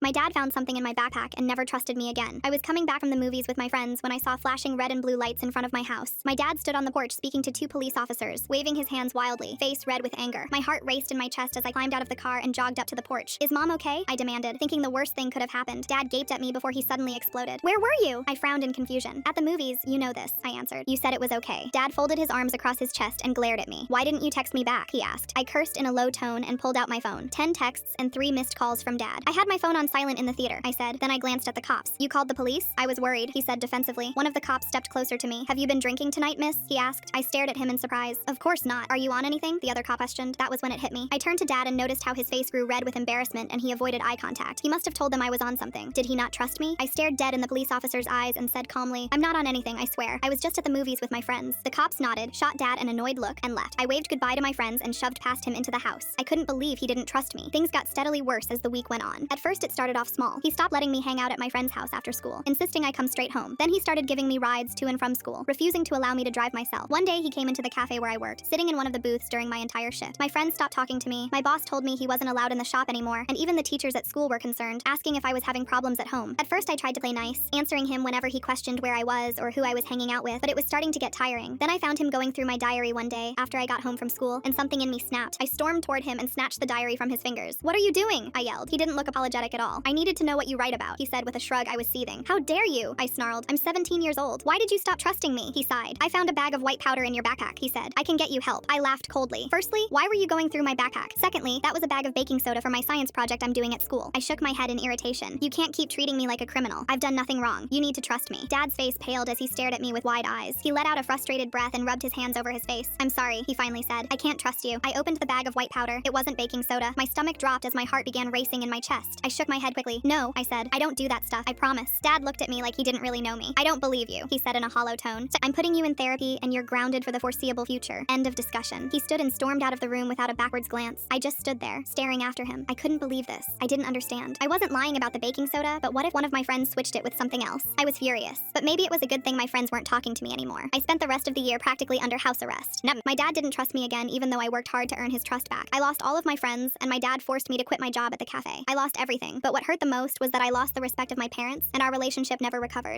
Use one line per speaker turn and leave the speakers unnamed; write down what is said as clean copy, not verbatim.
My dad found something in my backpack and never trusted me again. I was coming back from the movies with my friends when I saw flashing red and blue lights in front of my house. My dad stood on the porch speaking to two police officers, waving his hands wildly, face red with anger. My heart raced in my chest as I climbed out of the car and jogged up to the porch. "Is Mom okay?" I demanded, thinking the worst thing could have happened. Dad gaped at me before he suddenly exploded. "Where were you?" I frowned in confusion. "At the movies, you know this," I answered. "You said it was okay." Dad folded his arms across his chest and glared at me. "Why didn't you text me back?" he asked. I cursed in a low tone and pulled out my phone. 10 texts and 3 missed calls from Dad. "I had my phone on silent in the theater," I said. Then I glanced at the cops. "You called the police?" I was worried, he said defensively. One of the cops stepped closer to me. "Have you been drinking tonight, miss?" he asked. I stared at him in surprise. "Of course not. Are you on anything?" the other cop questioned. That was when it hit me. I turned to Dad and noticed how his face grew red with embarrassment and he avoided eye contact. He must have told them I was on something. Did he not trust me? I stared dead in the police officer's eyes and said calmly, "I'm not on anything, I swear. I was just at the movies with my friends." The cops nodded, shot Dad an annoyed look, and left. I waved goodbye to my friends and shoved past him into the house. I couldn't believe he didn't trust me. Things got steadily worse as the week went on. At first it started off small. He stopped letting me hang out at my friend's house after school, insisting I come straight home. Then he started giving me rides to and from school, refusing to allow me to drive myself. One day he came into the cafe where I worked, sitting in one of the booths during my entire shift. My friends stopped talking to me. My boss told me he wasn't allowed in the shop anymore, and even the teachers at school were concerned, asking if I was having problems at home. At first I tried to play nice, answering him whenever he questioned where I was or who I was hanging out with, but it was starting to get tiring. Then I found him going through my diary one day after I got home from school, and something in me snapped. I stormed toward him and snatched the diary from his fingers. "What are you doing?" I yelled. He didn't look apologetic at all. "I needed to know what you write about," he said with a shrug. I was seething. "How dare you?" I snarled. "I'm 17 years old. Why did you stop trusting me?" He sighed. "I found a bag of white powder in your backpack," he said. "I can get you help." I laughed coldly. "Firstly, why were you going through my backpack? Secondly, that was a bag of baking soda for my science project I'm doing at school." I shook my head in irritation. "You can't keep treating me like a criminal. I've done nothing wrong. You need to trust me." Dad's face paled as he stared at me with wide eyes. He let out a frustrated breath and rubbed his hands over his face. "I'm sorry," he finally said. "I can't trust you." I opened the bag of white powder. It wasn't baking soda. My stomach dropped as my heart began racing in my chest. I shook my head quickly. "No," I said. "I don't do that stuff. I promise." Dad looked at me like he didn't really know me. "I don't believe you," he said in a hollow tone. "I'm putting you in therapy and you're grounded for the foreseeable future." End of discussion. He stood and stormed out of the room without a backwards glance. I just stood there, staring after him. I couldn't believe this. I didn't understand. I wasn't lying about the baking soda, but what if one of my friends switched it with something else? I was furious. But maybe it was a good thing my friends weren't talking to me anymore. I spent the rest of the year practically under house arrest. My dad didn't trust me again, even though I worked hard to earn his trust back. I lost all of my friends, and my dad forced me to quit my job at the cafe. I lost everything, but what hurt the most was that I lost the respect of my parents, and our relationship never recovered.